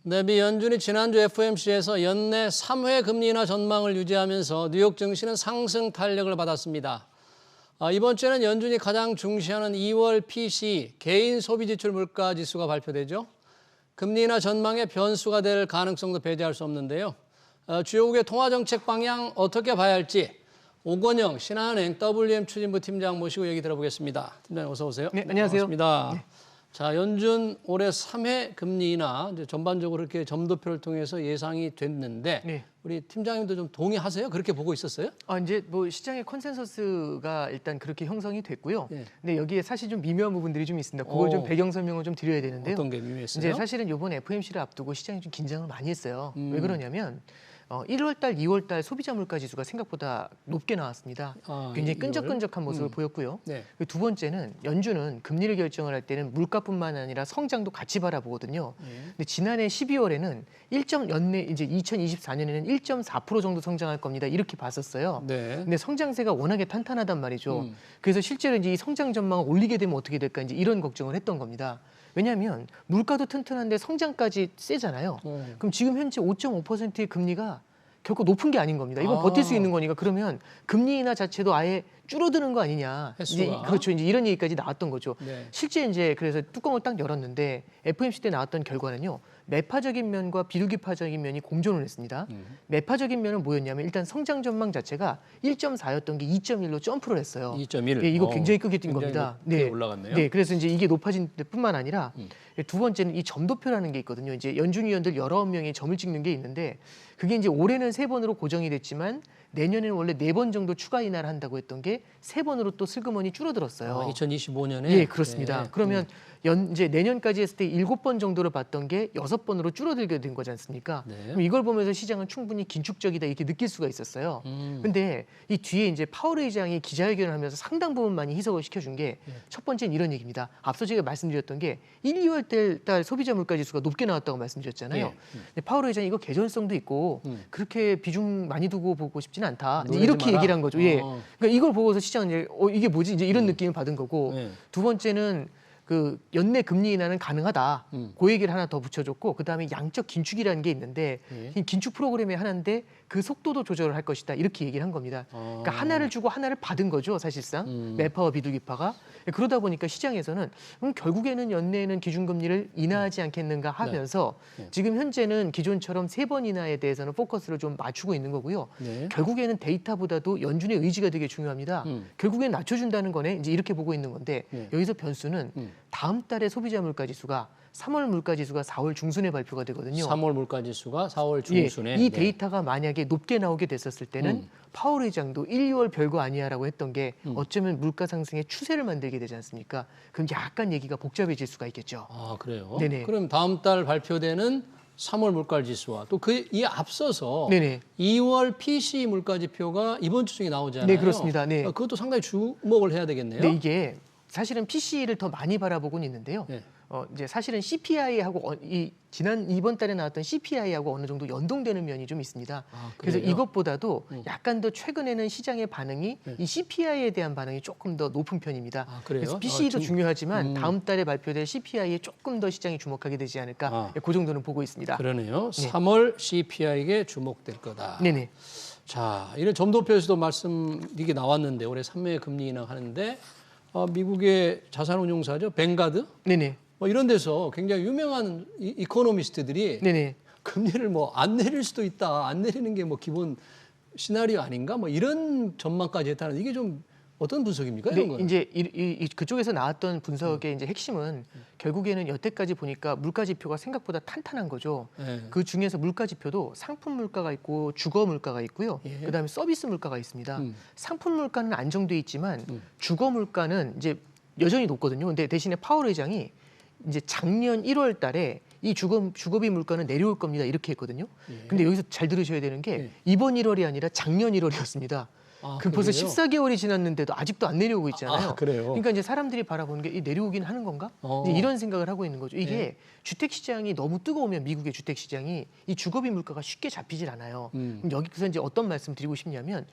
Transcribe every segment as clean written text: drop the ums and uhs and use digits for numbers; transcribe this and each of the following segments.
네, 미 연준이 지난주 FOMC에서 연내 3회 금리 인하 전망을 유지하면서 뉴욕 증시는 상승 탄력을 받았습니다. 이번 주에는 연준이 가장 중시하는 2월 PCE, 개인 소비지출 물가 지수가 발표되죠. 금리 인하 전망의 변수가 될 가능성도 배제할 수 없는데요. 주요국의 통화정책 방향 어떻게 봐야 할지 오건영 신한은행 WM 추진부 팀장 모시고 얘기 들어보겠습니다. 팀장님 어서 오세요. 네, 안녕하세요. 반갑습니다. 네. 자, 연준 올해 3회 금리 인하 이제 전반적으로 이렇게 점도표를 통해서 예상이 됐는데 네. 우리 팀장님도 좀 동의하세요? 그렇게 보고 있었어요? 이제 뭐 시장의 컨센서스가 일단 그렇게 형성이 됐고요. 네. 근데 여기에 사실 좀 미묘한 부분들이 좀 있습니다. 그걸 좀 배경 설명을 좀 드려야 되는데요. 어떤 게 미묘했어요? 이제 사실은 이번 FOMC를 앞두고 시장이 좀 긴장을 많이 했어요. 왜 그러냐면 1월 달, 2월 달 소비자 물가 지수가 생각보다 높게 나왔습니다. 굉장히 2월? 끈적끈적한 모습을 보였고요. 네. 그리고 두 번째는 연준은 금리를 결정을 할 때는 물가뿐만 아니라 성장도 같이 바라보거든요. 근데 지난해 12월에는 연내 이제 2024년에는 1.4% 정도 성장할 겁니다. 이렇게 봤었어요. 네. 근데 성장세가 워낙에 탄탄하단 말이죠. 그래서 실제로 이제 이 성장 전망을 올리게 되면 어떻게 될까 이제 이런 걱정을 했던 겁니다. 왜냐하면 물가도 튼튼한데 성장까지 세잖아요. 그럼 지금 현재 5.5%의 금리가 결코 높은 게 아닌 겁니다. 이건 버틸 수 있는 거니까 그러면 금리 인하 자체도 아예 줄어드는 거 아니냐. 이제 횟수가. 그렇죠. 이제 이런 얘기까지 나왔던 거죠. 네. 실제 이제 그래서 뚜껑을 딱 열었는데 FOMC 때 나왔던 결과는요. 매파적인 면과 비둘기파적인 면이 공존을 했습니다. 매파적인 면은 뭐였냐면 일단 성장 전망 자체가 1.4였던 게 2.1로 점프를 했어요. 2.1. 예, 이거 굉장히 크게 뛴 굉장히 겁니다. 높게 올라갔네요. 네, 그래서 이제 이게 높아진 뿐만 아니라 두 번째는 이 점도표라는 게 있거든요. 이제 연준 위원들 19명이 점을 찍는 게 있는데 그게 이제 올해는 3번으로 고정이 됐지만 내년에는 원래 4번 정도 추가 인하를 한다고 했던 게 3번으로 또 슬그머니 줄어들었어요. 2025년에? 예, 그렇습니다. 네. 그러면 이제 내년까지 했을 때 7번 정도로 봤던 게 6번으로 줄어들게 된 거지 않습니까? 네. 그럼 이걸 보면서 시장은 충분히 긴축적이다 이렇게 느낄 수가 있었어요. 근데 이 뒤에 이제 파월 의장이 기자회견을 하면서 상당 부분 많이 희석을 시켜준 게 첫 번째는 이런 얘기입니다. 앞서 제가 말씀드렸던 게 1, 2월 달 소비자 물가 지수가 높게 나왔다고 말씀드렸잖아요. 예. 근데 파월 의장이 이거 계절성도 있고 그렇게 비중 많이 두고 보고 싶지는 않다. 이제 놀라지 이렇게 마라. 얘기를 한 거죠. 예. 어. 그러니까 이걸 보고서 시장은 이제 이게 뭐지? 이제 이런 느낌을 받은 거고 네. 두 번째는 그 연내 금리 인하는 가능하다. 그 얘기를 하나 더 붙여줬고 그다음에 양적 긴축이라는 게 있는데 예. 이 긴축 프로그램의 하나인데 그 속도도 조절을 할 것이다. 이렇게 얘기를 한 겁니다. 그러니까 하나를 주고 하나를 받은 거죠. 사실상 매파와 비둘기파가. 그러다 보니까 시장에서는 결국에는 연내에는 기준금리를 인하하지 않겠는가 하면서 지금 현재는 기존처럼 3번 인하에 대해서는 포커스를 좀 맞추고 있는 거고요. 네. 결국에는 데이터보다도 연준의 의지가 되게 중요합니다. 결국엔 낮춰준다는 거네. 이제 이렇게 보고 있는 건데 여기서 변수는 다음 달에 소비자 물가 지수가 3월 물가 지수가 4월 중순에 발표가 되거든요. 3월 물가 지수가 4월 중순에. 이 데이터가 만약에 높게 나오게 됐었을 때는 파월 의장도 1, 2월 별거 아니야라고 했던 게 어쩌면 물가 상승의 추세를 만들게 되지 않습니까? 그럼 약간 얘기가 복잡해질 수가 있겠죠. 아, 그래요? 네네. 그럼 다음 달 발표되는 3월 물가 지수와 또 이에 앞서서 네네. 2월 PCE 물가 지표가 이번 주 중에 나오잖아요. 네, 그렇습니다. 네. 그것도 상당히 주목을 해야 되겠네요. 근데 이게 사실은 PCE를 더 많이 바라보고는 있는데요. 네. 이제 사실은 CPI하고 이번 달에 나왔던 CPI하고 어느 정도 연동되는 면이 좀 있습니다. 그래서 그래요? 이것보다도 약간 더 최근에는 시장의 반응이 이 CPI에 대한 반응이 조금 더 높은 편입니다. 그래요? 그래서 PCE도 중요하지만 다음 달에 발표될 CPI에 조금 더 시장이 주목하게 되지 않을까. 그 정도는 보고 있습니다. 그러네요. 3월 CPI에 주목될 거다. 네네. 자, 이런 점도표에서도 이게 나왔는데 올해 3회 금리 인하하는데 미국의 자산운용사죠, 뱅가드. 네네. 뭐 이런 데서 굉장히 유명한 이코노미스트들이 네네. 금리를 뭐 안 내릴 수도 있다, 안 내리는 게 뭐 기본 시나리오 아닌가, 뭐 이런 전망까지 했다는 이게 좀 어떤 분석입니까? 이런 거는? 이제 그쪽에서 나왔던 분석의 이제 핵심은 결국에는 여태까지 보니까 물가 지표가 생각보다 탄탄한 거죠. 네. 그 중에서 물가 지표도 상품 물가가 있고 주거 물가가 있고요. 예. 그다음에 서비스 물가가 있습니다. 상품 물가는 안정돼 있지만 주거 물가는 이제 여전히 높거든요. 근데 대신에 파월 의장이 이제 작년 1월 달에 이 주거비 물가는 내려올 겁니다. 이렇게 했거든요. 근데 여기서 잘 들으셔야 되는 게 이번 1월이 아니라 작년 1월이었습니다. 그 벌써 그래요? 14개월이 지났는데도 아직도 안 내려오고 있잖아요. 그래요? 그러니까 이제 사람들이 바라보는 게 내려오긴 하는 건가? 이제 이런 생각을 하고 있는 거죠. 이게 주택 시장이 너무 뜨거우면 미국의 주택 시장이 이 주거비 물가가 쉽게 잡히질 않아요. 그럼 여기서 이제 어떤 말씀 드리고 싶냐면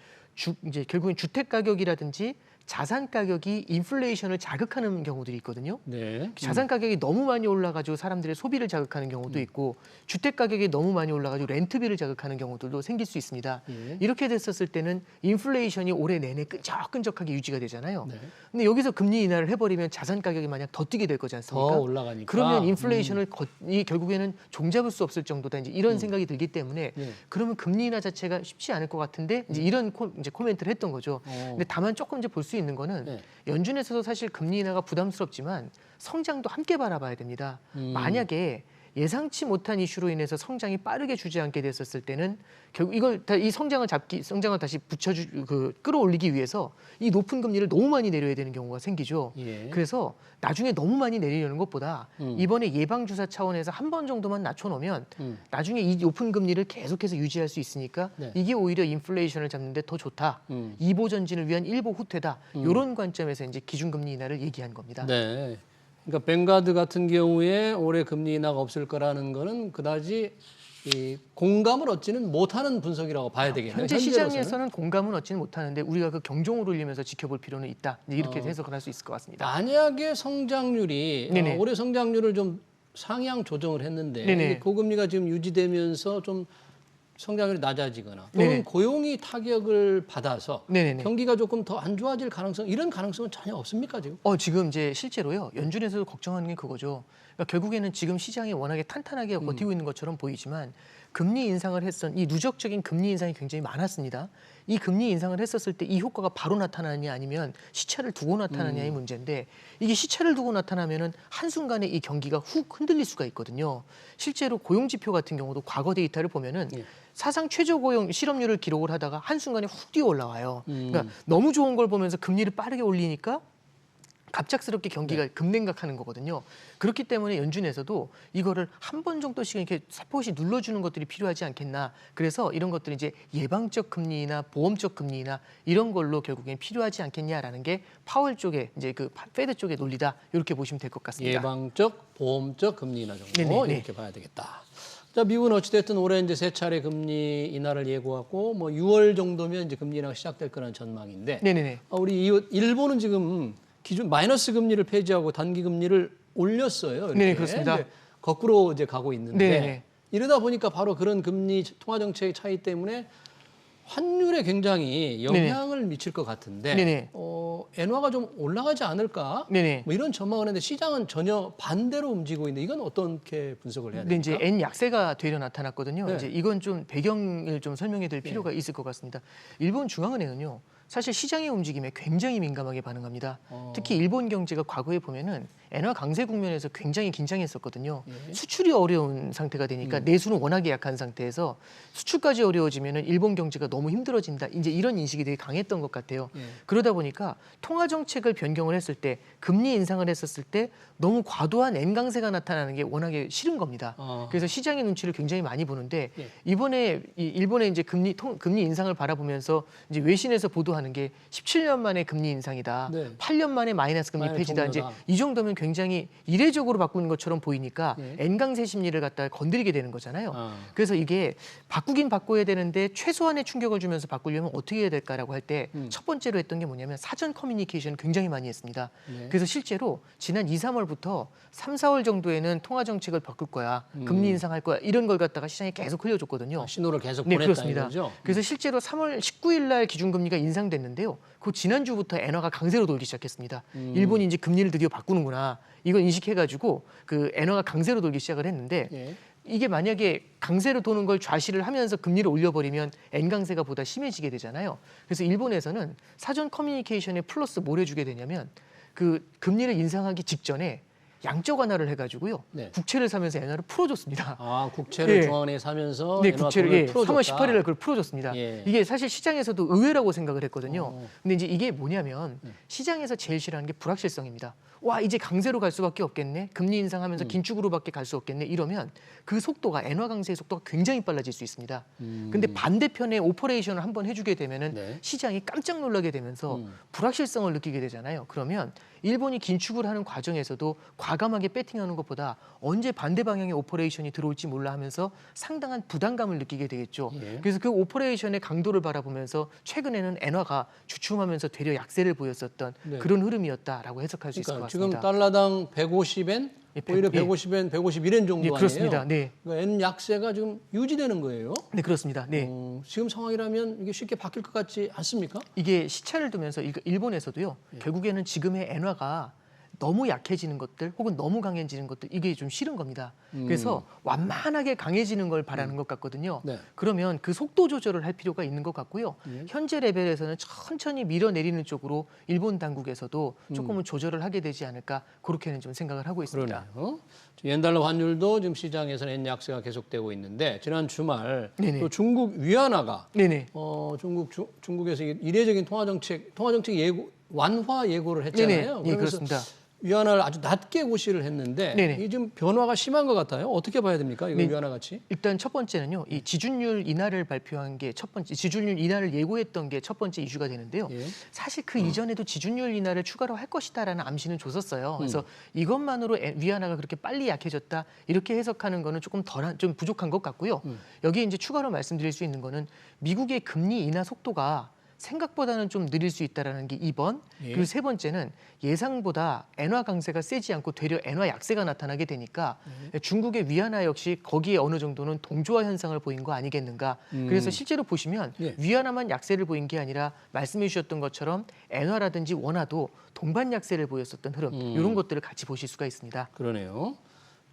이제 결국엔 주택 가격이라든지 자산 가격이 인플레이션을 자극하는 경우들이 있거든요. 네. 자산 가격이 너무 많이 올라가지고 사람들의 소비를 자극하는 경우도 있고 주택 가격이 너무 많이 올라가지고 렌트비를 자극하는 경우들도 생길 수 있습니다. 예. 이렇게 됐었을 때는 인플레이션이 올해 내내 끈적끈적하게 유지가 되잖아요. 네. 근데 여기서 금리 인하를 해버리면 자산 가격이 만약 더 뛰게 될 거지 않습니까? 더 올라가니까. 그러면 인플레이션을 이 결국에는 종잡을 수 없을 정도다. 이제 이런 생각이 들기 때문에 예. 그러면 금리 인하 자체가 쉽지 않을 것 같은데 이제 이런 이제 코멘트를 했던 거죠. 근데 다만 조금 이제 볼 수 있는 거는 네. 연준에서도 사실 금리 인하가 부담스럽지만 성장도 함께 바라봐야 됩니다. 만약에 예상치 못한 이슈로 인해서 성장이 빠르게 주지 않게 됐었을 때는 결국 이걸 이 성장을 다시 끌어올리기 위해서 이 높은 금리를 너무 많이 내려야 되는 경우가 생기죠. 예. 그래서 나중에 너무 많이 내리려는 것보다 이번에 예방 주사 차원에서 한 번 정도만 낮춰놓으면 나중에 이 높은 금리를 계속해서 유지할 수 있으니까 네. 이게 오히려 인플레이션을 잡는데 더 좋다. 이보 전진을 위한 일보 후퇴다. 이런 관점에서 이제 기준금리 인하를 얘기한 겁니다. 네. 그러니까 뱅가드 같은 경우에 올해 금리 인하가 없을 거라는 거는 그다지 이 공감을 얻지는 못하는 분석이라고 봐야 되겠네요. 현재 현재로서는. 시장에서는 공감은 얻지는 못하는데 우리가 그 경종을 울리면서 지켜볼 필요는 있다. 이렇게 해석을 할 수 있을 것 같습니다. 만약에 성장률이 네네. 올해 성장률을 좀 상향 조정을 했는데 네네. 이게 고금리가 지금 유지되면서 좀 성장률이 낮아지거나 또는 네네. 고용이 타격을 받아서 네네네. 경기가 조금 더 안 좋아질 가능성 이런 가능성은 전혀 없습니까 지금? 지금 이제 실제로요. 연준에서도 걱정하는 게 그거죠. 그러니까 결국에는 지금 시장이 워낙에 탄탄하게 버티고 있는 것처럼 보이지만 금리 인상을 했던 이 누적적인 금리 인상이 굉장히 많았습니다. 이 금리 인상을 했었을 때 이 효과가 바로 나타나느냐 아니면 시차를 두고 나타나느냐의 문제인데 이게 시차를 두고 나타나면은 한순간에 이 경기가 훅 흔들릴 수가 있거든요. 실제로 고용 지표 같은 경우도 과거 데이터를 보면은 예. 사상 최저 고용 실업률을 기록을 하다가 한순간에 훅 뛰어 올라와요. 그러니까 너무 좋은 걸 보면서 금리를 빠르게 올리니까 갑작스럽게 경기가 급냉각하는 거거든요. 그렇기 때문에 연준에서도 이거를 한 번 정도씩 이렇게 살포시 눌러주는 것들이 필요하지 않겠나. 그래서 이런 것들이 이제 예방적 금리나 보험적 금리나 이런 걸로 결국엔 필요하지 않겠냐라는 게 파월 쪽에 이제 그 페드 쪽의 논리다. 이렇게 보시면 될 것 같습니다. 예방적, 보험적 금리 인하 정도 네네. 이렇게 봐야 되겠다. 자, 미국은 어찌됐든 올해 이제 세 차례 금리 인하를 예고하고 뭐 6월 정도면 이제 금리 인하가 시작될 거라는 전망인데 네네네. 우리 일본은 지금 기준 마이너스 금리를 폐지하고 단기 금리를 올렸어요. 이렇게. 네, 그렇습니다. 이제 거꾸로 이제 가고 있는데 네네. 이러다 보니까 바로 그런 금리 통화 정책의 차이 때문에 환율에 굉장히 영향을 미칠 것 같은데 네네. 엔화가 좀 올라가지 않을까? 네네. 뭐 이런 전망을 했는데 시장은 전혀 반대로 움직이고 있는데 이건 어떻게 분석을 해야 근데 됩니까? 이제 N 약세가 되려 나타났거든요. 네. 이제 이건 좀 배경을 좀 설명해 드릴 필요가 있을 것 같습니다. 일본 중앙은행은요. 사실 시장의 움직임에 굉장히 민감하게 반응합니다. 특히 일본 경제가 과거에 보면은 엔화 강세 국면에서 굉장히 긴장했었거든요. 수출이 어려운 상태가 되니까 내수는 워낙에 약한 상태에서 수출까지 어려워지면은 일본 경제가 너무 힘들어진다. 이제 이런 인식이 되게 강했던 것 같아요. 그러다 보니까 통화 정책을 변경을 했을 때 금리 인상을 했었을 때 너무 과도한 N 강세가 나타나는 게 워낙에 싫은 겁니다. 그래서 시장의 눈치를 굉장히 많이 보는데 이번에 일본의 이제 금리 인상을 바라보면서 이제 외신에서 보도하는 게 17년 만에 금리 인상이다. 네. 8년 만에 마이너스 금리 마이너스 폐지다. 이제 종료다. 이 정도면 굉장히 이례적으로 바꾸는 것처럼 보이니까 예. N강세 심리를 갖다가 건드리게 되는 거잖아요. 아. 그래서 이게 바꾸긴 바꿔야 되는데 최소한의 충격을 주면서 바꾸려면 어떻게 해야 될까라고 할 때 첫 번째로 했던 게 뭐냐면 사전 커뮤니케이션을 굉장히 많이 했습니다. 네. 그래서 실제로 지난 2, 3월부터 3, 4월 정도에는 통화 정책을 바꿀 거야. 금리 인상할 거야. 이런 걸 갖다가 시장에 계속 흘려줬거든요. 신호를 계속 네, 보냈다 그렇습니다. 이거죠? 그래서 실제로 3월 19일 날 기준금리가 인상됐는데요. 그 지난주부터 엔화가 강세로 돌기 시작했습니다. 일본이 이제 금리를 드디어 바꾸는구나. 이걸 인식해가지고 그 엔화가 강세로 돌기 시작을 했는데 예. 이게 만약에 강세로 도는 걸 좌시를 하면서 금리를 올려버리면 N강세가 보다 심해지게 되잖아요. 그래서 일본에서는 사전 커뮤니케이션에 플러스 뭘 해주게 되냐면 그 금리를 인상하기 직전에 양적 완화를 해가지고요. 네. 국채를 사면서 엔화를 풀어줬습니다. 아, 국채를 예. 중앙은행에 사면서 네, 엔화 국채를 돈을 풀어줬다. 3월 18일 날 그걸 풀어줬습니다. 예. 이게 사실 시장에서도 의외라고 생각을 했거든요. 근데 이제 이게 뭐냐면 시장에서 제일 싫어하는 게 불확실성입니다. 와 이제 강세로 갈 수밖에 없겠네. 금리 인상하면서 긴축으로밖에 갈 수 없겠네. 이러면 그 속도가 엔화 강세의 속도가 굉장히 빨라질 수 있습니다. 근데 반대편에 오퍼레이션을 한번 해주게 되면은 네. 시장이 깜짝 놀라게 되면서 불확실성을 느끼게 되잖아요. 그러면 일본이 긴축을 하는 과정에서도 과감하게 배팅하는 것보다 언제 반대 방향의 오퍼레이션이 들어올지 몰라 하면서 상당한 부담감을 느끼게 되겠죠. 예. 그래서 그 오퍼레이션의 강도를 바라보면서 최근에는 엔화가 주춤하면서 되려 약세를 보였었던 네. 그런 흐름이었다라고 해석할 수 있을 것 그러니까 같습니다. 지금 달러당 150엔, 예, 오히려 예. 150엔, 151엔 정도 네, 그렇습니다. 아니에요? 네. 그러니까 엔 약세가 지금 유지되는 거예요. 네, 그렇습니다. 네. 지금 상황이라면 이게 쉽게 바뀔 것 같지 않습니까? 이게 시차를 두면서 일본에서도요. 결국에는 지금의 엔화가 너무 약해지는 것들 혹은 너무 강해지는 것들 이게 좀 싫은 겁니다. 그래서 완만하게 강해지는 걸 바라는 것 같거든요. 네. 그러면 그 속도 조절을 할 필요가 있는 것 같고요. 현재 레벨에서는 천천히 밀어내리는 쪽으로 일본 당국에서도 조금은 조절을 하게 되지 않을까 그렇게는 좀 생각을 하고 있습니다. 그러네요. yen-달러 환율도 지금 시장에서는 엔 약세가 계속되고 있는데 지난 주말 네네. 또 중국 위안화가 네네. 중국에서 이례적인 통화정책 예고 완화 예고를 했잖아요. 네네. 예, 그러면서 그렇습니다. 위안화를 아주 낮게 고시를 했는데 네네. 이게 좀 변화가 심한 것 같아요. 어떻게 봐야 됩니까? 이거 네. 위안화 같이? 일단 첫 번째는요. 이 지준율 인하를 발표한 게 첫 번째, 지준율 인하를 예고했던 게 첫 번째 이슈가 되는데요. 예. 사실 그 이전에도 지준율 인하를 추가로 할 것이다라는 암시는 줬었어요. 그래서 이것만으로 위안화가 그렇게 빨리 약해졌다 이렇게 해석하는 거는 조금 좀 부족한 것 같고요. 여기에 이제 추가로 말씀드릴 수 있는 거는 미국의 금리 인하 속도가 생각보다는 좀 느릴 수 있다라는 게 2번. 예. 그리고 세 번째는 예상보다 엔화 강세가 세지 않고 되려 엔화 약세가 나타나게 되니까 중국의 위안화 역시 거기에 어느 정도는 동조화 현상을 보인 거 아니겠는가. 그래서 실제로 보시면 예. 위안화만 약세를 보인 게 아니라 말씀해 주셨던 것처럼 엔화라든지 원화도 동반 약세를 보였었던 흐름 이런 것들을 같이 보실 수가 있습니다. 그러네요.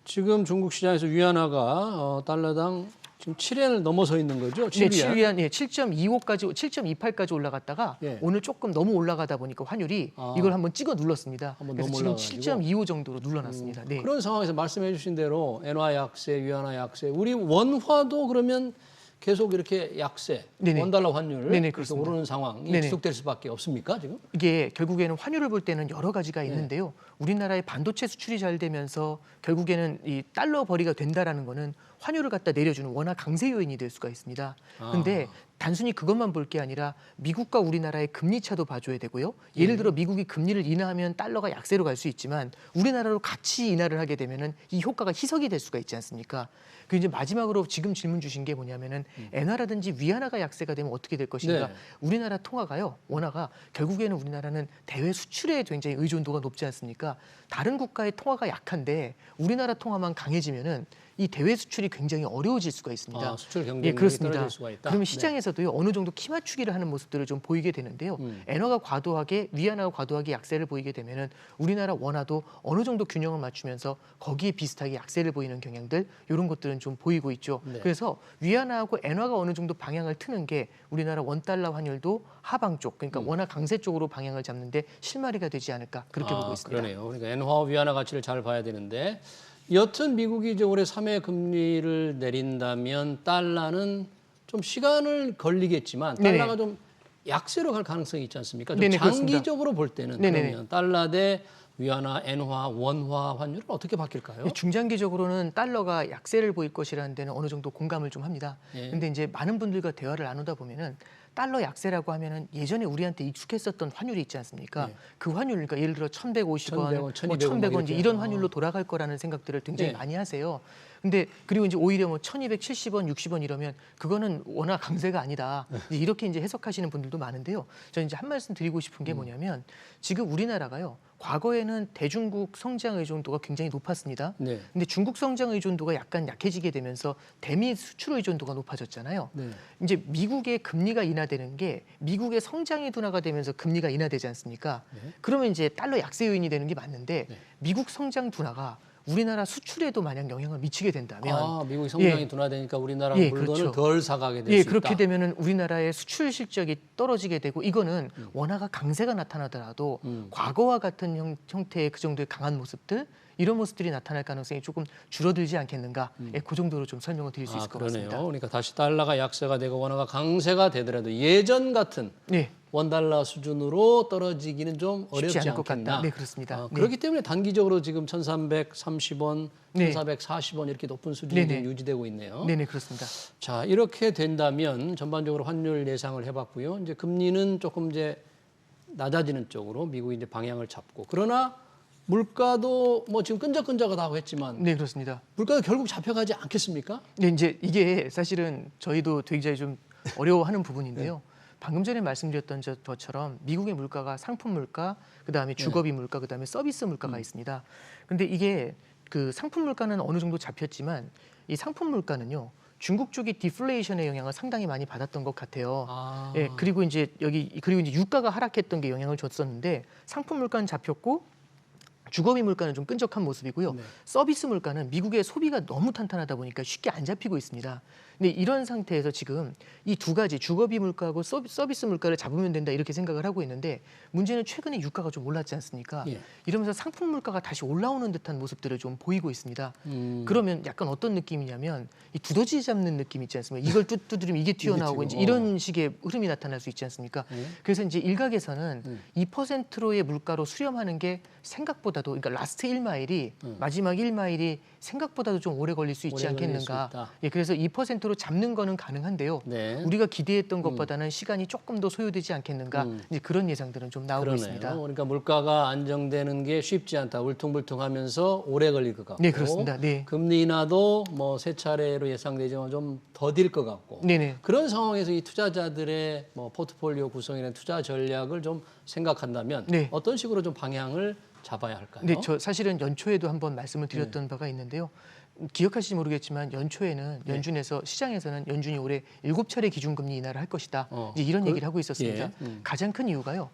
지금 중국 시장에서 위안화가 달러당 지금 7엔을 넘어서 있는 거죠? 네, 7위안. 7위안 7.25까지 7.28까지 올라갔다가 예. 오늘 조금 너무 올라가다 보니까 환율이 이걸 한번 찍어 눌렀습니다. 한번 그래서 너무 지금 올라가가지고. 7.25 정도로 눌러놨습니다. 네. 그런 상황에서 말씀해 주신 대로 엔화 약세, 위안화 약세, 우리 원화도 그러면 계속 이렇게 약세, 네네. 원달러 환율 네네, 그래서 그렇습니다. 오르는 상황이 네네. 지속될 수밖에 없습니까 지금? 이게 결국에는 환율을 볼 때는 여러 가지가 네. 있는데요. 우리나라의 반도체 수출이 잘 되면서 결국에는 이 달러 벌이가 된다라는 거는 환율을 갖다 내려주는 워낙 강세 요인이 될 수가 있습니다. 그런데 단순히 그것만 볼 게 아니라 미국과 우리나라의 금리 차도 봐줘야 되고요. 예를 들어 미국이 금리를 인하하면 달러가 약세로 갈 수 있지만 우리나라로 같이 인하를 하게 되면은 이 효과가 희석이 될 수가 있지 않습니까? 그 이제 마지막으로 지금 질문 주신 게 뭐냐면은 엔화라든지 위안화가 약세가 되면 어떻게 될 것인가? 네. 우리나라 통화가요, 원화가 결국에는 우리나라는 대외 수출에 굉장히 의존도가 높지 않습니까? 다른 국가의 통화가 약한데 우리나라 통화만 강해지면은 이 대외 수출이 굉장히 어려워질 수가 있습니다. 수출 예, 경쟁력이 그렇습니다. 떨어질 수가 있다. 그러면 시장에서도요 어느 정도 키 맞추기를 하는 모습들을 좀 보이게 되는데요. 엔화가 과도하게 위안화가 과도하게 약세를 보이게 되면은 우리나라 원화도 어느 정도 균형을 맞추면서 거기에 비슷하게 약세를 보이는 경향들 이런 것들은 좀 보이고 있죠. 네. 그래서 위안화하고 엔화가 어느 정도 방향을 트는 게 우리나라 원달러 환율도 하방 쪽 그러니까 원화 강세 쪽으로 방향을 잡는데 실마리가 되지 않을까 그렇게 보고 있습니다. 그러네요. 그러니까 엔화와 위안화 가치를 잘 봐야 되는데 여튼 미국이 이제 올해 3회 금리를 내린다면 달러는 좀 시간을 걸리겠지만 달러가 네네. 좀 약세로 갈 가능성이 있지 않습니까? 좀 네네, 그렇습니다. 장기적으로 볼 때는 네네네. 그러면 달러 대 위안화, 엔화, 원화 환율은 어떻게 바뀔까요? 예, 중장기적으로는 달러가 약세를 보일 것이라는 데는 어느 정도 공감을 좀 합니다. 예. 근데 이제 많은 분들과 대화를 나누다 보면은 달러 약세라고 하면은 예전에 우리한테 익숙했었던 환율이 있지 않습니까? 예. 그 환율, 그러니까 예를 들어 1,150원, 1,100원, 뭐 1,200원 1,100원 이제 이렇게. 이런 환율로 돌아갈 거라는 생각들을 굉장히 예. 많이 하세요. 근데 그리고 이제 오히려 뭐 1,270원, 60원 이러면 그거는 워낙 강세가 아니다. 이제 이렇게 이제 해석하시는 분들도 많은데요. 저는 이제 한 말씀 드리고 싶은 게 뭐냐면 지금 우리나라가요. 과거에는 대중국 성장 의존도가 굉장히 높았습니다. 네. 근데 중국 성장 의존도가 약간 약해지게 되면서 대미 수출 의존도가 높아졌잖아요. 네. 이제 미국의 금리가 인하되는 게 미국의 성장이 둔화가 되면서 금리가 인하되지 않습니까? 그러면 이제 달러 약세 요인이 되는 게 맞는데 미국 성장 둔화가 우리나라 수출에도 만약 영향을 미치게 된다면 미국이 성장이 예. 둔화되니까 우리나라 예, 물건을 그렇죠. 덜 사가게 될 예, 수 그렇게 있다. 되면은 우리나라의 수출 실적이 떨어지게 되고 이거는 원화가 강세가 나타나더라도 과거와 같은 형태의 그 정도의 강한 모습들 이런 모습들이 나타날 가능성이 조금 줄어들지 않겠는가. 예, 그 정도로 좀 설명을 드릴 수 있을 것 그러네요. 같습니다. 그러니까 다시 달러가 약세가 되고 원화가 강세가 되더라도 예전 같은 네. 원달러 수준으로 떨어지기는 좀 쉽지 어렵지 않을 것 않겠나. 같다. 네, 그렇습니다. 네. 그렇기 때문에 단기적으로 지금 1,330원, 네. 1,440원 이렇게 높은 수준이 네네. 유지되고 있네요. 네네, 그렇습니다. 자, 이렇게 된다면 전반적으로 환율 예상을 해봤고요. 이제 금리는 조금 이제 낮아지는 쪽으로 미국이 이제 방향을 잡고, 그러나 물가도 뭐 지금 끈적끈적하다고 했지만 네, 그렇습니다. 물가도 결국 잡혀가지 않겠습니까? 네, 이제 이게 사실은 저희도 굉장히 좀 어려워하는 부분인데요. 방금 전에 말씀드렸던 것처럼 미국의 물가가 상품 물가, 그다음에 주거비 물가, 그다음에 서비스 물가가 있습니다. 근데 이게 그 상품 물가는 어느 정도 잡혔지만 이 상품 물가는요. 중국 쪽이 디플레이션의 영향을 상당히 많이 받았던 것 같아요. 예, 그리고 이제 유가가 하락했던 게 영향을 줬었는데 상품 물가는 잡혔고 주거비 물가는 좀 끈적한 모습이고요. 네. 서비스 물가는 미국의 소비가 너무 탄탄하다 보니까 쉽게 안 잡히고 있습니다. 근데 이런 상태에서 지금 이 두 가지 주거비 물가하고 서비스 물가를 잡으면 된다 이렇게 생각을 하고 있는데 문제는 최근에 유가가 좀 올랐지 않습니까? 예. 이러면서 상품 물가가 다시 올라오는 듯한 모습들을 좀 보이고 있습니다. 그러면 약간 어떤 느낌이냐면 이 두더지 잡는 느낌 있지 않습니까? 이걸 두드리면 이게 튀어나오고 이제 이런 식의 흐름이 나타날 수 있지 않습니까? 그래서 이제 일각에서는 2%로의 물가로 수렴하는 게 생각보다도 그러니까 라스트 1마일이 마지막 1마일이 생각보다도 좀 오래 걸릴 수 있지 오래 걸릴 않겠는가. 수 있다. 예, 그래서 2%로 잡는 거는 가능한데요. 네. 우리가 기대했던 것보다는 시간이 조금 더 소요되지 않겠는가. 이제 그런 예상들은 좀 나오고 그러네요. 있습니다. 그러니까 물가가 안정되는 게 쉽지 않다. 울퉁불퉁하면서 오래 걸릴 것 같고. 네, 그렇습니다. 네. 금리 인하도 뭐 세 차례로 예상되지만 좀 더딜 것 같고. 네네. 그런 상황에서 이 투자자들의 뭐 포트폴리오 구성이나 투자 전략을 좀 생각한다면 네. 어떤 식으로 좀 방향을 잡아야 할까요? 네, 저 사실은 연초에도 한번 말씀을 드렸던 바가 있는데요. 기억하실지 모르겠지만 연초에는 연준에서 시장에서는 연준이 올해 7차례 기준금리 인하를 할 것이다. 이제 이런 얘기를 하고 있었습니다. 가장 큰 이유가요.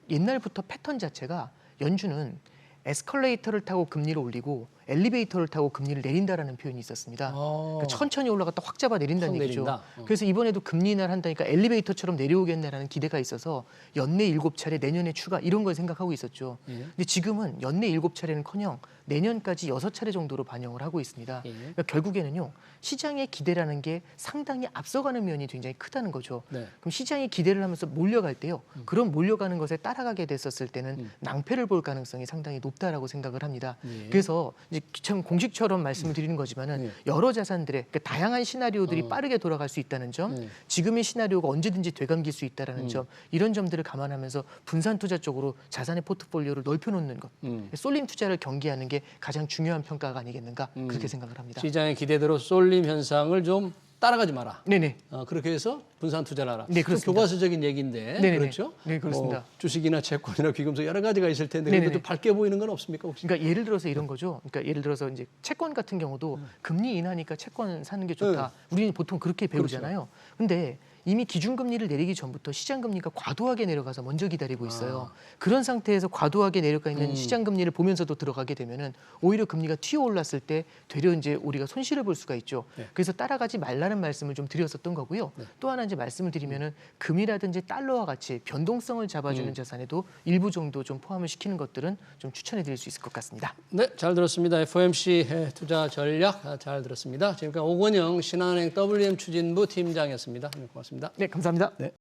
옛날부터 패턴 자체가 연준은 에스컬레이터를 타고 금리를 올리고 엘리베이터를 타고 금리를 내린다라는 표현이 있었습니다. 그러니까 천천히 올라갔다 확 잡아 내린다는 확 얘기죠. 내린다. 그래서 이번에도 금리 인하를 한다니까 엘리베이터처럼 내려오겠네라는 기대가 있어서 연내 7차례 내년에 추가 이런 걸 생각하고 있었죠. 근데 지금은 연내 7차례는커녕 내년까지 6차례 정도로 반영을 하고 있습니다. 그러니까 결국에는요. 시장의 기대라는 게 상당히 앞서가는 면이 굉장히 크다는 거죠. 네. 그럼 시장이 기대를 하면서 몰려갈 때요. 그런 몰려가는 것에 따라가게 됐었을 때는 낭패를 볼 가능성이 상당히 높다라고 생각을 합니다. 그래서 이제 참 공식처럼 말씀을 드리는 거지만은 여러 자산들의 그러니까 다양한 시나리오들이 빠르게 돌아갈 수 있다는 점, 지금의 시나리오가 언제든지 되감길 수 있다라는 점, 이런 점들을 감안하면서 분산 투자 쪽으로 자산의 포트폴리오를 넓혀놓는 것, 쏠림 투자를 경계하는 게 가장 중요한 평가가 아니겠는가 그렇게 생각을 합니다. 시장의 기대대로 쏠림 현상을 좀 따라가지 마라. 네네. 그렇게 해서 분산 투자를 하라. 네, 그렇습니다. 교과서적인 얘기인데 네네네. 그렇죠? 네, 그렇습니다. 주식이나 채권이나 귀금속 여러 가지가 있을 텐데 그래도 네네네. 좀 밝게 보이는 건 없습니까 혹시? 그러니까 예를 들어서 이런 거죠. 그러니까 예를 들어서 이제 채권 같은 경우도 금리 인하니까 채권 사는 게 좋다. 우리는 보통 그렇게 배우잖아요. 근데 이미 기준금리를 내리기 전부터 시장금리가 과도하게 내려가서 먼저 기다리고 있어요. 그런 상태에서 과도하게 내려가 있는 시장금리를 보면서도 들어가게 되면은 오히려 금리가 튀어올랐을 때 되려 이제 우리가 손실을 볼 수가 있죠. 그래서 따라가지 말라는 말씀을 좀 드렸었던 거고요. 또 하나 이제 말씀을 드리면은 금이라든지 달러와 같이 변동성을 잡아주는 자산에도 일부 정도 좀 포함을 시키는 것들은 좀 추천해 드릴 수 있을 것 같습니다. 네, 잘 들었습니다. FOMC 투자 전략 잘 들었습니다. 지금까지 오건영 신한은행 WM 추진부 팀장이었습니다. 네, 고맙습니다. 네, 감사합니다. 네.